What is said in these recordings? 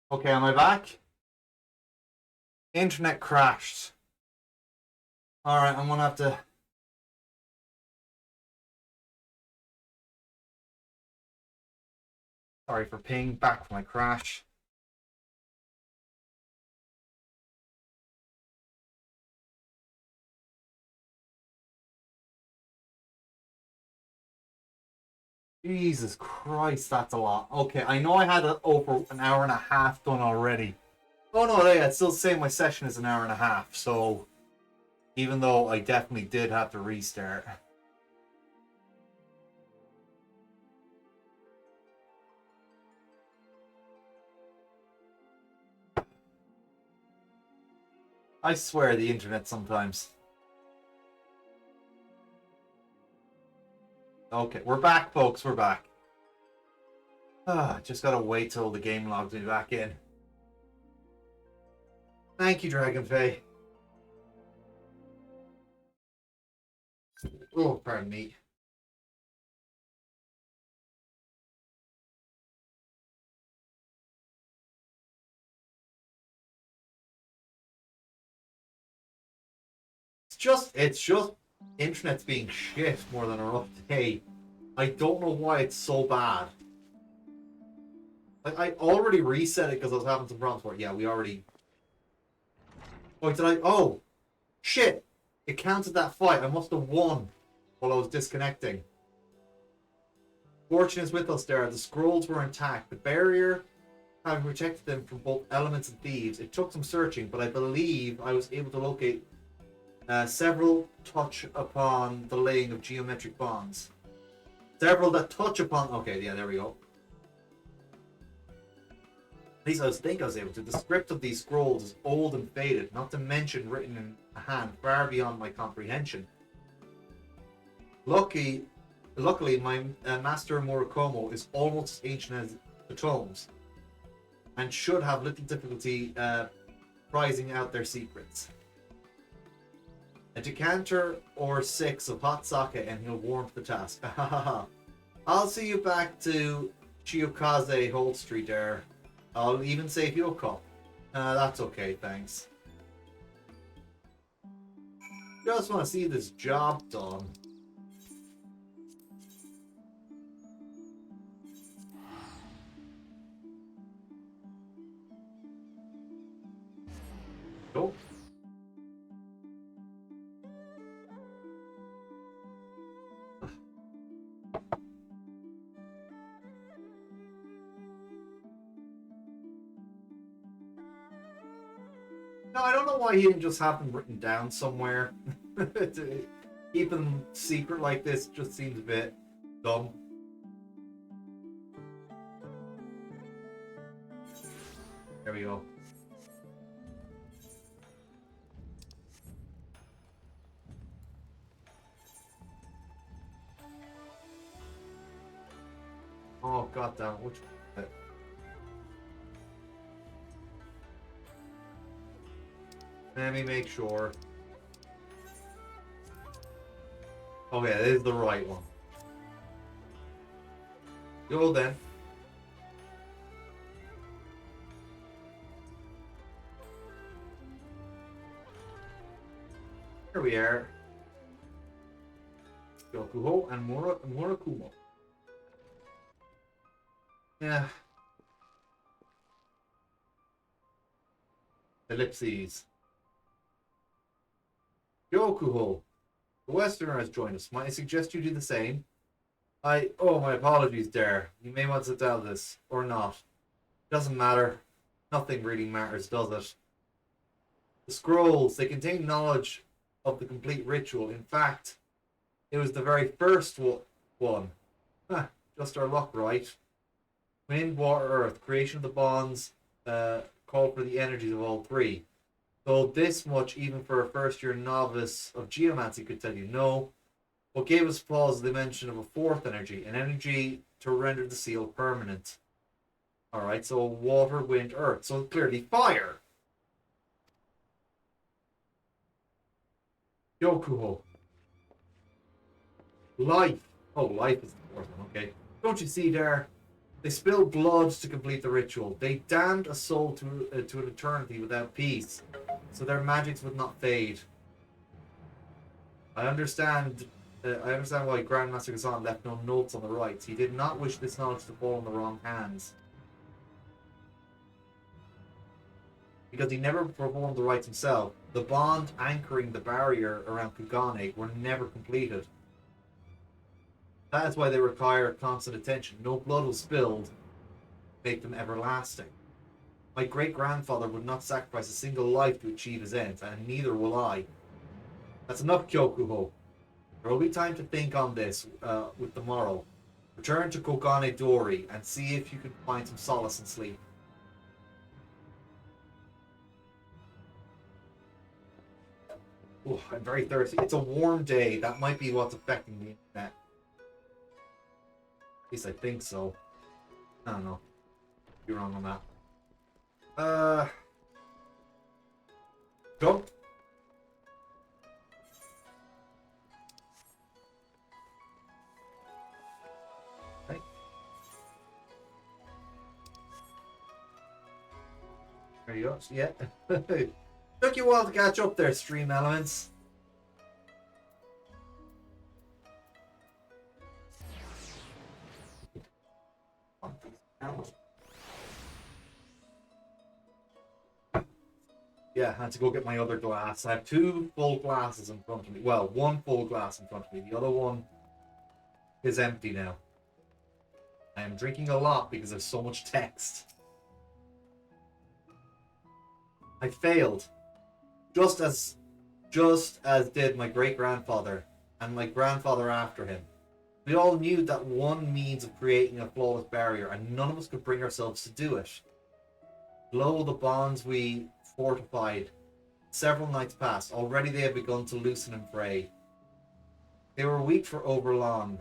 Okay, am I back? Internet crashed. Alright, I'm gonna have to. Sorry for ping, back from my crash. Jesus Christ, that's a lot. Okay, I know I had over an hour and a half done already. Oh no, yeah, it's still saying my session is an hour and a half, so even though I definitely did have to restart. I swear the internet sometimes. Okay, we're back, folks, we're back. Just gotta wait till the game logs me back in. Thank you, Dragonfey. Oh, pardon me. It's just internet's being shit more than a rough day. I don't know why it's so bad. Like I already reset it because I was having some problems for it. Yeah, we already. Oh, did I? Oh, shit! It counted that fight. I must have won while I was disconnecting. Fortune is with us there. The scrolls were intact. The barrier having protected them from both elements and thieves. It took some searching, but I believe I was able to locate several touch upon the laying of geometric bonds. Several that touch upon. Okay, yeah, there we go. At least I think I was able to. The script of these scrolls is old and faded, not to mention written in a hand far beyond my comprehension. Luckily, my master Murakomo is almost as ancient as the tomes, and should have little difficulty prizing out their secrets. A decanter or 6 of hot sake and he'll warm to the task. I'll see you back to Chiokaze Hold Street there. I'll even save you a cup. That's okay, thanks. Just want to see this job done. Nope. No, I don't know why he didn't just have them written down somewhere. To keep them secret like this just seems a bit dumb. There we go. Oh god damn, which one? Let me make sure. Oh yeah, this is the right one. Go then. Here we are. Yokuho and Murakumo. Yeah. Ellipses. Yokuho. The Westerner has joined us. Might I suggest you do the same? Oh, my apologies there. You may want to tell this, or not. Doesn't matter. Nothing really matters, does it? The scrolls, they contain knowledge of the complete ritual. In fact, it was the very first one. Huh, just our luck, right? Wind, water, earth. Creation of the bonds called for the energies of all three. So this much, even for a first-year novice of geomancy, could tell you no. What gave us pause is the mention of a fourth energy, an energy to render the seal permanent. Alright, so water, wind, earth. So clearly fire. Yokuho. Life. Oh, life is the fourth one, okay. Don't you see there? They spilled blood to complete the ritual. They damned a soul to an eternity without peace, so their magics would not fade. I understand. I understand why Grandmaster Ghazan left no notes on the rites. He did not wish this knowledge to fall in the wrong hands. Because he never performed the rites himself, the bond anchoring the barrier around Kugane were never completed. That is why they require constant attention. No blood was spilled to make them everlasting. My great-grandfather would not sacrifice a single life to achieve his ends, and neither will I. That's enough, Kyokuho. There will be time to think on this with the morrow. Return to Kogane Dori and see if you can find some solace in sleep. Oh, I'm very thirsty. It's a warm day. That might be what's affecting the internet. At least I think so. I don't know. Be wrong on that. Jump. Okay. There you go. Yeah. Took you a while to catch up there, stream elements. Yeah, I had to go get my other glass. I have 2 full glasses in front of me. Well, 1 full glass in front of me. The other one is empty now. I am drinking a lot because there's so much text. I failed. Just as did my great-grandfather and my grandfather after him. We all knew that one means of creating a flawless barrier, and none of us could bring ourselves to do it. Lo, the bonds we fortified. Several nights passed. Already they had begun to loosen and fray. They were weak for overlong,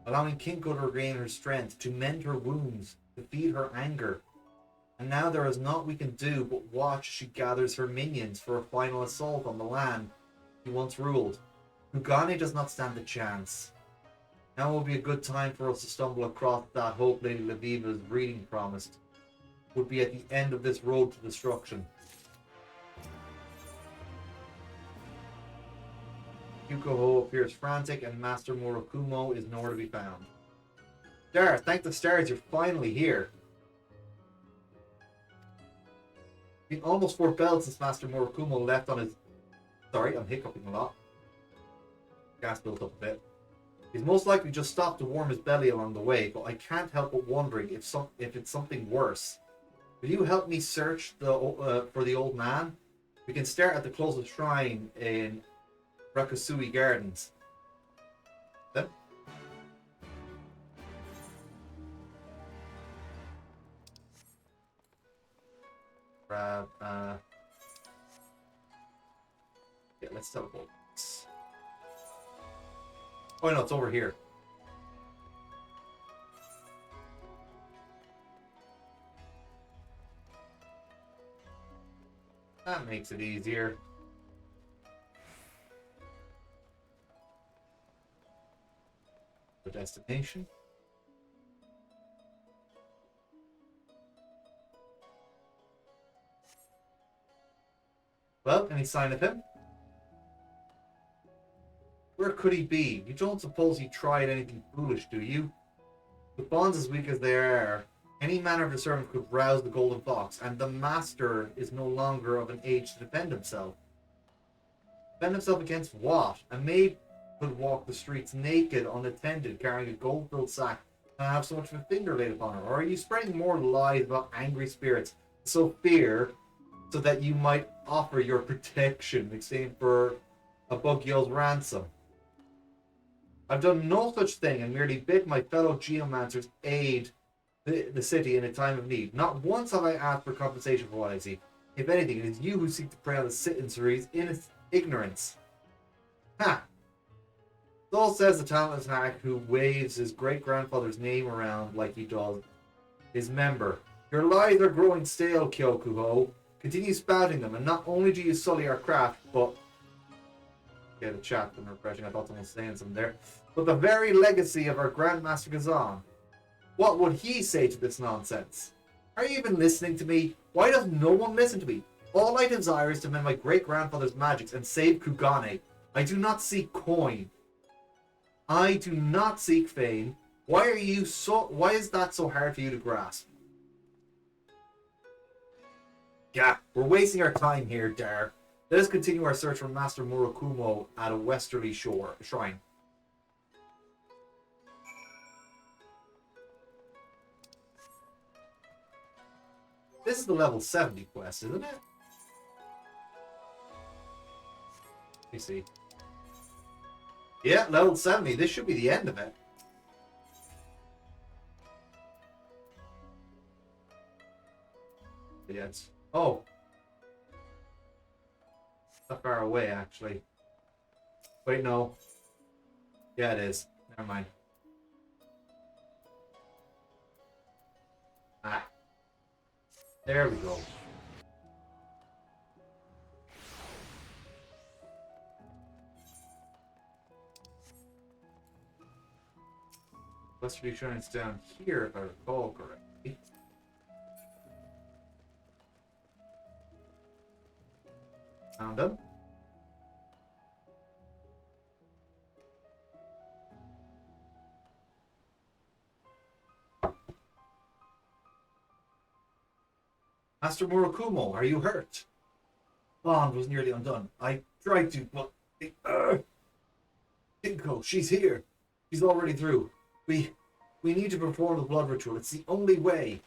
allowing Kinko to regain her strength, to mend her wounds, to feed her anger. And now there is naught we can do but watch as she gathers her minions for a final assault on the land she once ruled. Kugane does not stand a chance. Now will be a good time for us to stumble across that hope Lady Leviva's reading promised would be at the end of this road to destruction. Yukoho appears frantic and Master Murakumo is nowhere to be found. Dar, thank the stars you're finally here. It's been almost 4 bells since Master Murakumo left on his... Sorry, I'm hiccuping a lot. Gas built up a bit. He's most likely just stopped to warm his belly along the way, but I can't help but wondering if it's something worse. Will you help me search for the old man? We can start at the closest shrine in Rakusui Gardens. Then? Grab, yeah, let's teleport. Oh no, it's over here. That makes it easier. The destination. Well, any sign of him? Where could he be? You don't suppose he tried anything foolish, do you? With bonds as weak as they are, any manner of discernment could rouse the golden fox, and the master is no longer of an age to defend himself. Defend himself against what? A maid could walk the streets naked, unattended, carrying a gold-filled sack, and have so much of a finger laid upon her. Or are you spreading more lies about angry spirits, so that you might offer your protection in exchange for a Bugyo's ransom? I've done no such thing and merely bid my fellow geomancers aid the city in a time of need. Not once have I asked for compensation for what I see. If anything, it is you who seek to prey on the citizenry's ignorance. Ha! So says the talentless hack who waves his great-grandfather's name around like he does his member. Your lies are growing stale, Kyokuho. Continue spouting them, and not only do you sully our craft, but... Okay, the chat been refreshing. I thought someone was saying something there. But the very legacy of our Grandmaster Ghazan. What would he say to this nonsense? Are you even listening to me? Why does no one listen to me? All I desire is to mend my great-grandfather's magics and save Kugane. I do not seek coin. I do not seek fame. Why is that so hard for you to grasp? Yeah, we're wasting our time here, Dar. Let us continue our search for Master Murakumo at a westerly shrine. This is the level 70 quest, isn't it? Let me see. Yeah, level 70. This should be the end of it. Yeah, it's... Oh. Not far away, actually. Wait, no. Yeah, it is. Never mind. Ah. There we go. Westerly Shrine's down here, if I recall correctly. Found him. Master Murakumo, are you hurt? Bond was nearly undone. I tried to, but... Kinko, she's here. She's already through. We need to perform the blood ritual. It's the only way.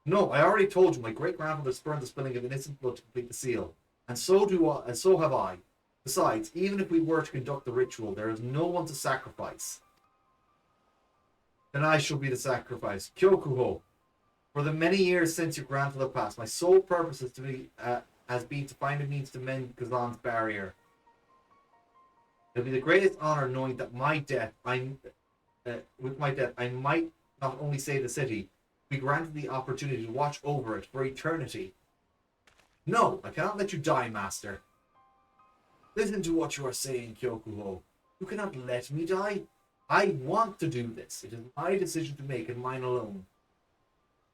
No, I already told you my great-grandfather spurned the spilling of innocent blood to complete the seal. And so do I, and so have I. Besides, even if we were to conduct the ritual, there is no one to sacrifice. Then I shall be the sacrifice. Kyokuho. For the many years since your grandfather passed, my sole purpose has been to find a means to mend Kazan's barrier. It'll be the greatest honor knowing that with my death, I might not only save the city, be granted the opportunity to watch over it for eternity. No, I cannot let you die, Master. Listen to what you are saying, Kyokuho. You cannot let me die. I want to do this. It is my decision to make and mine alone.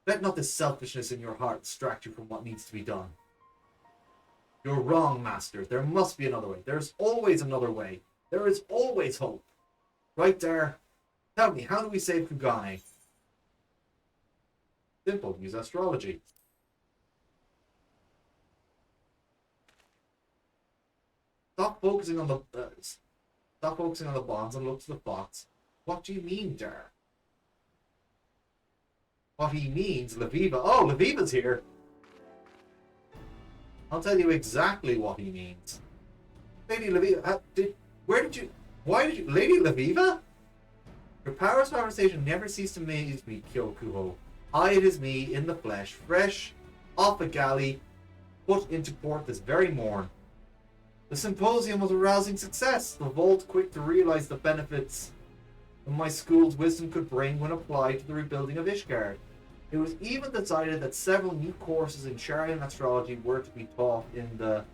Let not the selfishness in your heart distract you from what needs to be done. You're wrong, Master. There must be another way. There's always another way. There is always hope. Right there. Tell me, how do we save Kugane? Simple. Use astrology. Stop focusing on the bonds and look to the fox. What do you mean, Dar? What he means, Laviva. Oh, Laviva's here. I'll tell you exactly what he means. Lady Laviva, Lady Laviva? Your powers of conversation never cease to amaze me, Kyokuho. It is me, in the flesh, fresh, off a galley, put into port this very morn. The symposium was a rousing success. The vault quick to realize the benefits my school's wisdom could bring when applied to the rebuilding of Ishgard. It was even decided that several new courses in Sharian astrology were to be taught in the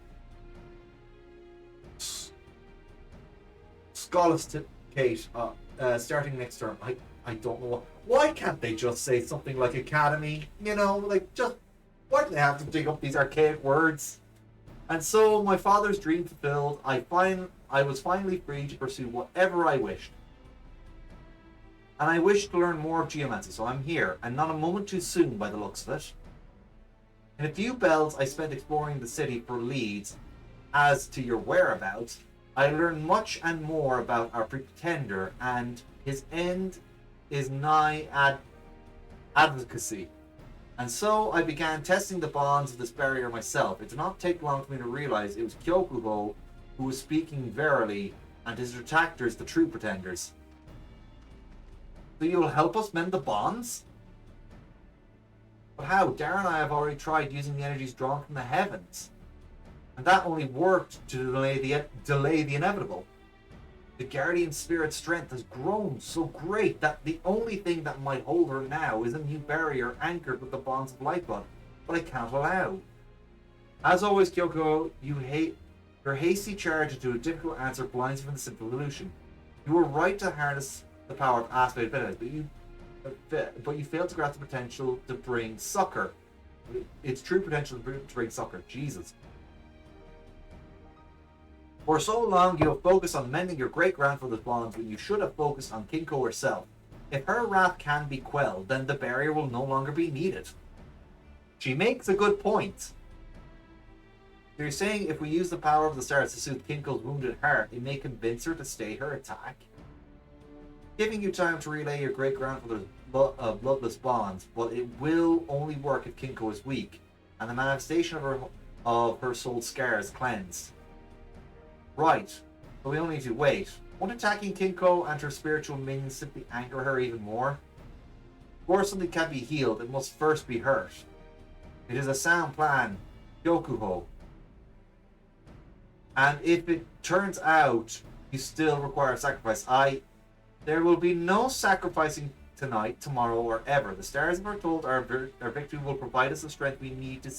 Scholasticate starting next term. I don't know. Why can't they just say something like academy? You know, like just why do they have to dig up these archaic words? And so my father's dream fulfilled. I was finally free to pursue whatever I wished. And I wish to learn more of geomancy, so I'm here, and not a moment too soon by the looks of it. In a few bells I spent exploring the city for leads. As to your whereabouts, I learned much and more about our pretender, and his end is nigh advocacy. And so I began testing the bonds of this barrier myself. It did not take long for me to realize it was Kyokuho who was speaking verily, and his detractors the true pretenders. So you will help us mend the bonds? But how? Darren and I have already tried using the energies drawn from the heavens. And that only worked to delay the inevitable. The guardian spirit's strength has grown so great that the only thing that might hold her now is a new barrier anchored with the bonds of lifeblood. But I can't allow. As always, Kyoko, your hasty charge into a difficult answer blinds you from the simple solution. You were right to harness the power of aspect but you fail to grasp the potential to bring succor. Its true potential to bring succor. Jesus. For so long, you have focused on mending your great-grandfather's bonds when you should have focused on Kinko herself. If her wrath can be quelled, then the barrier will no longer be needed. She makes a good point. You're saying if we use the power of the stars to soothe Kinko's wounded heart, it may convince her to stay her attack? Giving you time to relay your great-grandfather's bloodless bonds, but it will only work if Kinko is weak, and the manifestation of her soul's scars cleansed. Right, but we only need to wait. Won't attacking Kinko and her spiritual minions simply anger her even more? Before something can be healed, it must first be hurt. It is a sound plan, Yokuho. And if it turns out you still require sacrifice, there will be no sacrificing tonight, tomorrow, or ever. The stars have foretold our victory will provide us the strength we need to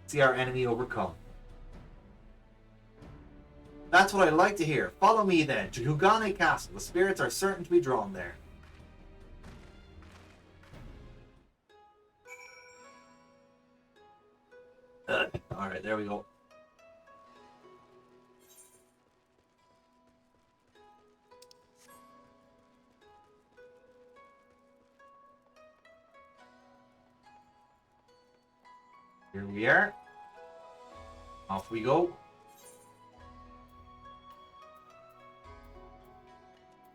see our enemy overcome. That's what I'd like to hear. Follow me then to Kugane Castle. The spirits are certain to be drawn there. Alright, there we go. Here we are. Off we go.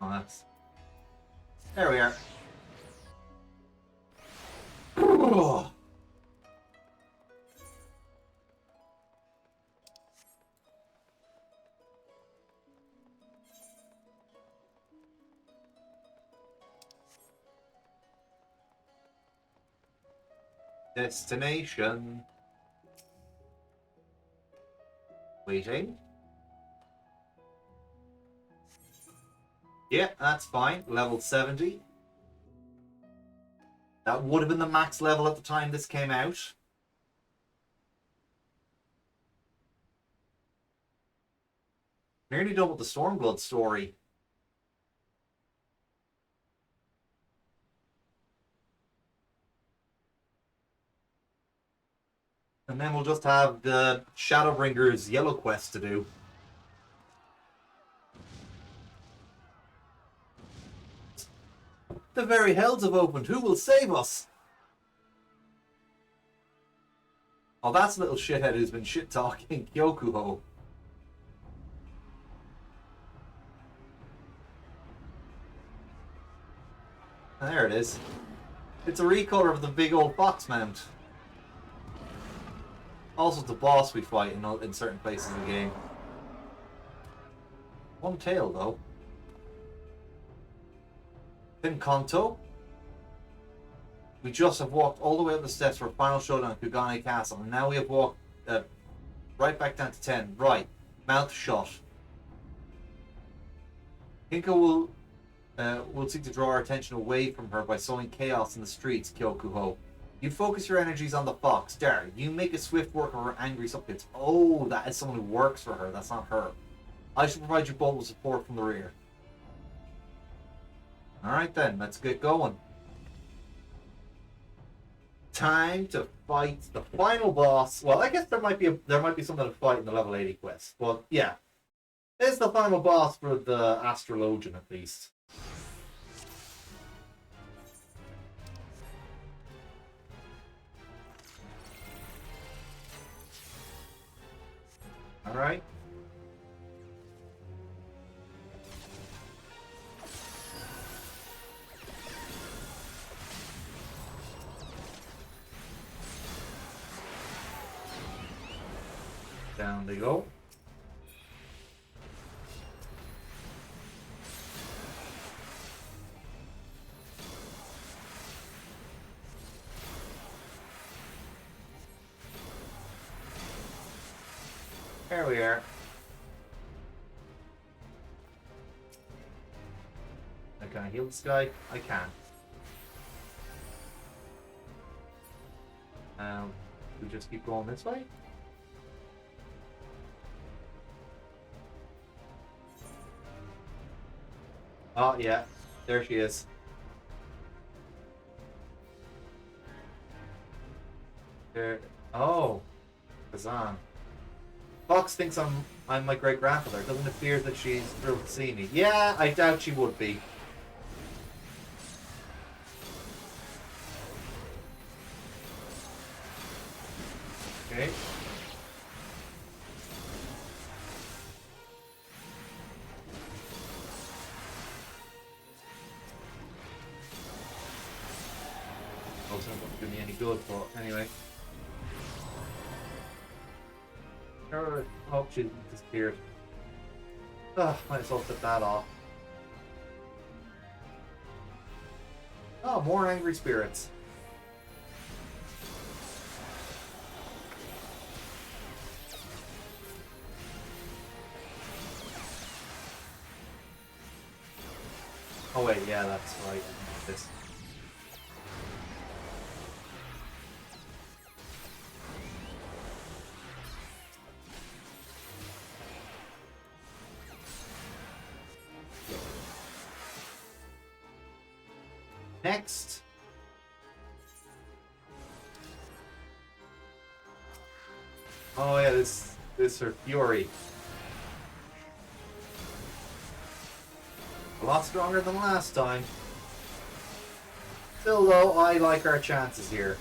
Oh, that's... There we are. Oh. Destination. Waiting. Yeah, that's fine. Level 70. That would have been the max level at the time this came out. Nearly done with the Stormblood story. And then we'll just have the Shadowbringers yellow quest to do. The very hells have opened. Who will save us? Oh, that's a little shithead who's been shit-talking Kyokuho. There it is. It's a recolor of the big old fox mount. Also, the boss we fight in certain places of the game. One tail, though. Pinkanto. We just have walked all the way up the steps for a final showdown at Kugane Castle, and now we have walked right back down to 10. Right. Mouth shut. Kinko will seek to draw our attention away from her by sowing chaos in the streets, Kyokuho. You focus your energies on the fox. There, you make a swift work of her angry subjects. Oh, that is someone who works for her. That's not her. I shall provide you both with support from the rear. Alright then, let's get going. Time to fight the final boss. Well, I guess there might be something to fight in the level 80 quest. But yeah. It's the final boss for the Astrologian at least. Alright. Down they go. There we are. Can I heal this guy? I can. We just keep going this way? Oh yeah, There she is. There. Oh, Kazan. Fox thinks I'm my great grandfather. Doesn't appear that she's thrilled to see me. Yeah, I doubt she would be. Okay. Oh, it's not going to do me any good, but anyway. Oh, she disappeared. Ah, might as well set that off. Oh, more angry spirits. Oh wait, yeah, that's right. This. Next. Oh yeah, this her fury. A lot stronger than last time. Still though, I like our chances here.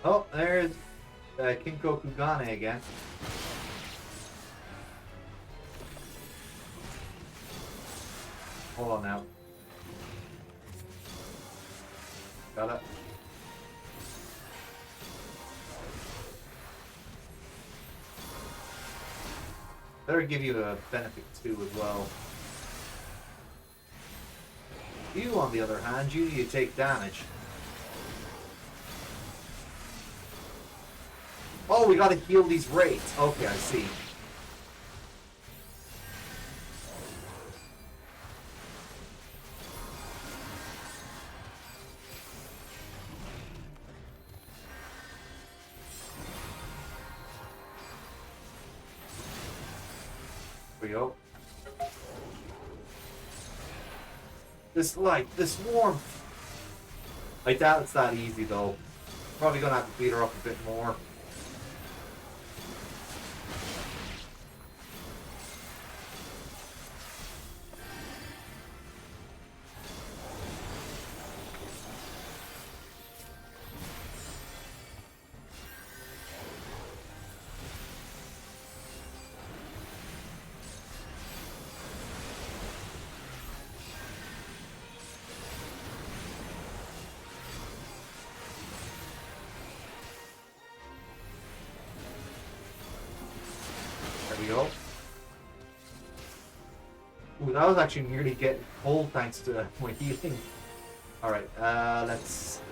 Oh, there's Kinko Kugane again. Hold on now. Got it. Better give you a benefit too as well. You, on the other hand, you take damage. Oh, we gotta heal these wraiths. Okay, I see. There we go. This light, this warmth. I doubt it's that easy though. Probably gonna have to beat her up a bit more. There we go. Ooh, that was actually nearly getting cold thanks to my healing. Alright, let's...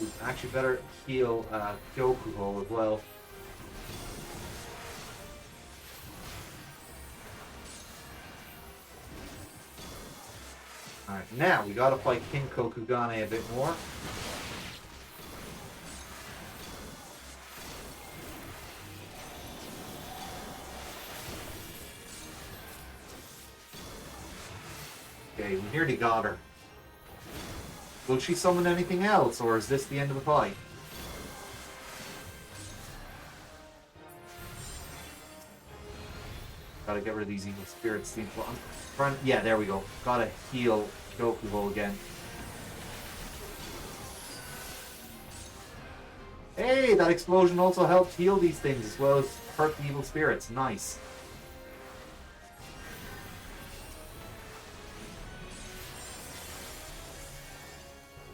Ooh, actually better heal Kyokuho as well. Alright, now we gotta fight Kinko Kugane a bit more. Okay, we nearly got her. Will she summon anything else, or is this the end of the fight? Gotta get rid of these evil spirits. Yeah, there we go. Gotta heal Kyokuho again. Hey, that explosion also helped heal these things as well as hurt the evil spirits. Nice.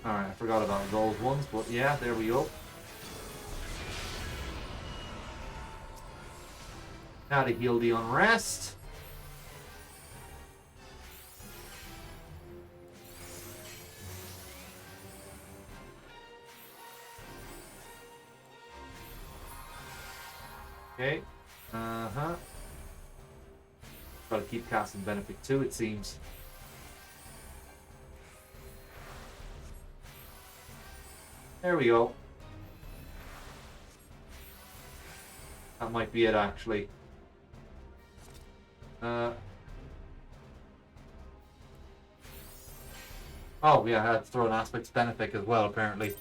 Alright, I forgot about those ones, but yeah, there we go. Now to heal the unrest. Okay. Uh-huh. Gotta keep casting Benefit too, it seems. There we go. That might be it, actually. Oh, yeah, I had to throw an Aspect's Benefit as well, apparently.